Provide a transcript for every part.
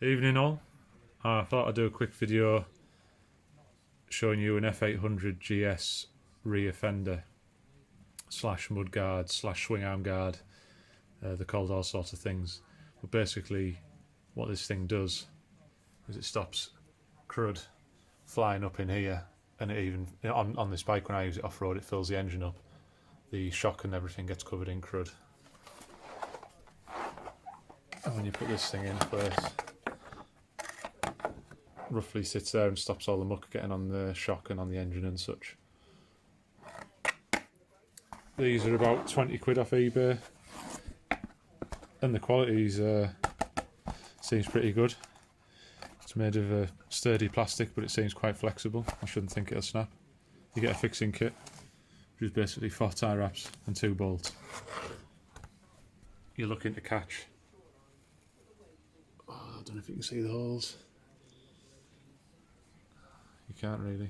Evening all. I thought I'd do a quick video showing you an F800GS rear fender slash mud guard slash swingarm guard. They're called all sorts of things, but basically what this thing does is it stops crud flying up in here, and it even on this bike, when I use it off-road, it fills the engine up. The shock and everything gets covered in crud, and when you put this thing in place, roughly sits there and stops all the muck getting on the shock and on the engine and such. These are about 20 quid off eBay, and the quality seems pretty good. It's made of a sturdy plastic, but it seems quite flexible. I shouldn't think it'll snap. You get a fixing kit, which is basically 4 tie wraps and 2 bolts. You're looking to catch, I don't know if you can see the holes. You can't really.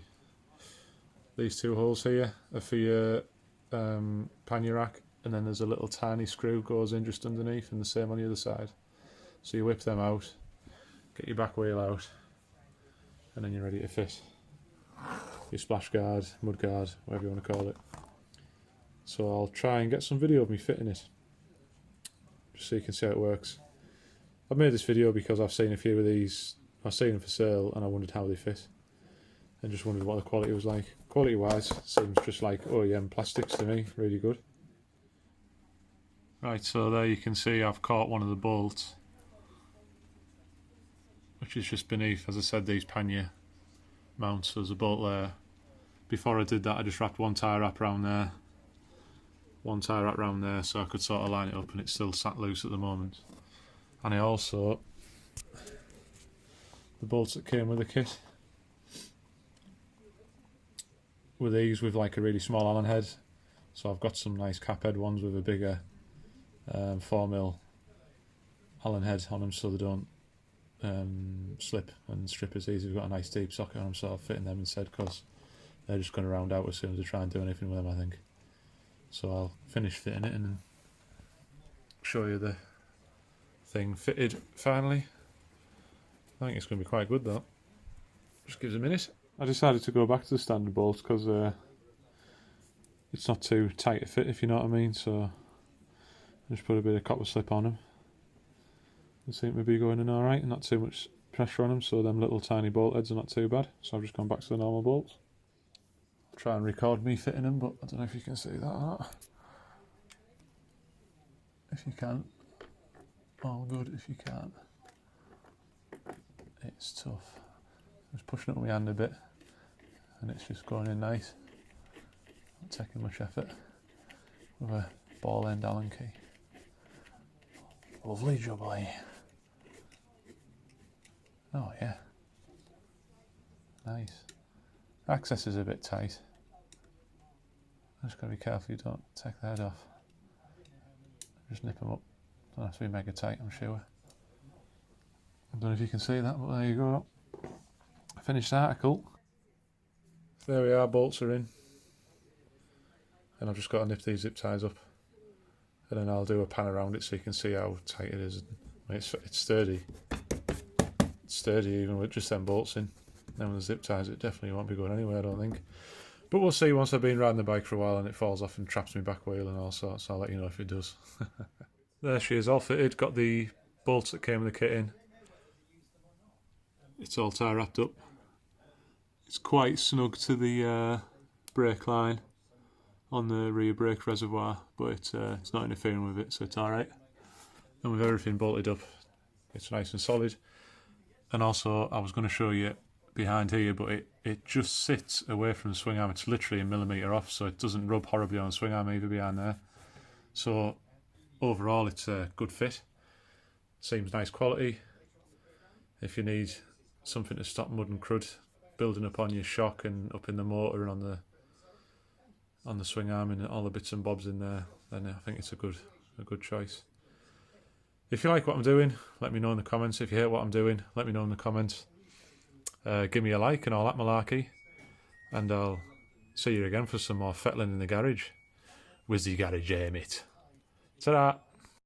These 2 holes here are for your pannier rack, and then there's a little tiny screw goes in just underneath, and the same on the other side. So you whip them out, get your back wheel out, and then you're ready to fit your splash guard, mud guard, whatever you want to call it. So I'll try and get some video of me fitting it, just so you can see how it works. I've made this video because I've seen a few of these, I've seen them for sale, and I wondered how they fit, and just wondered what the quality was like. Quality wise, seems just like OEM plastics to me, really good. Right, so there you can see I've caught one of the bolts, which is just beneath, as I said, these pannier mounts. So there's a bolt there. Before I did that, I just wrapped 1 tie wrap around there, 1 tie wrap around there, so I could sort of line it up, and it's still sat loose at the moment. And I also, the bolts that came with the kit were these with like a really small Allen head. So I've got some nice cap head ones with a bigger 4mm Allen head on them, so they don't slip and strip as easy. We've got a nice deep socket on them, so I'm fitting them instead, because they're just going to round out as soon as I try and do anything with them, I think. So I'll finish fitting it and then show you the thing fitted finally. I think it's going to be quite good though. Just gives a minute. I decided to go back to the standard bolts because it's not too tight to fit, if you know what I mean. So I just put a bit of copper slip on them. They seem to be going in alright and not too much pressure on them, so them little tiny bolt heads are not too bad. So I've just gone back to the normal bolts. I'll try and record me fitting them, but I don't know if you can see that or not. If you can, all good. If you can't, it's tough. I'm just pushing it with my hand a bit, and it's just going in nice. Not taking much effort with a ball end Allen key. Lovely jubbly. Oh yeah, nice. Access is a bit tight. I'm just got to be careful you don't take the head off. Just nip them up. Don't have to be mega tight, I'm sure. I don't know if you can see that, but there you go. Finished article. There we are, bolts are in. And I've just got to nip these zip ties up. And then I'll do a pan around it so you can see how tight it is. I mean, it's sturdy. It's sturdy even with just them bolts in. Then with the zip ties, it definitely won't be going anywhere, I don't think. But we'll see once I've been riding the bike for a while and it falls off and traps my back wheel and all sorts. I'll let you know if it does. There she is, all fitted. Got the bolts that came with the kit in. It's all tie wrapped up. It's quite snug to the brake line on the rear brake reservoir, but it's not interfering with it, so it's alright. And with everything bolted up, it's nice and solid. And also, I was going to show you behind here, but it just sits away from the swing arm. It's literally a millimetre off, so it doesn't rub horribly on the swing arm either behind there. So overall, it's a good fit. Seems nice quality. If you need something to stop mud and crud building up on your shock and up in the motor and on the swing arm and all the bits and bobs in there, then I think it's a good choice. If you like what I'm doing, let me know in the comments. If you hate what I'm doing, let me know in the comments. Give me a like and all that malarkey, and I'll see you again for some more fettling in the garage. Wizzy Garage, mate. Ta-da!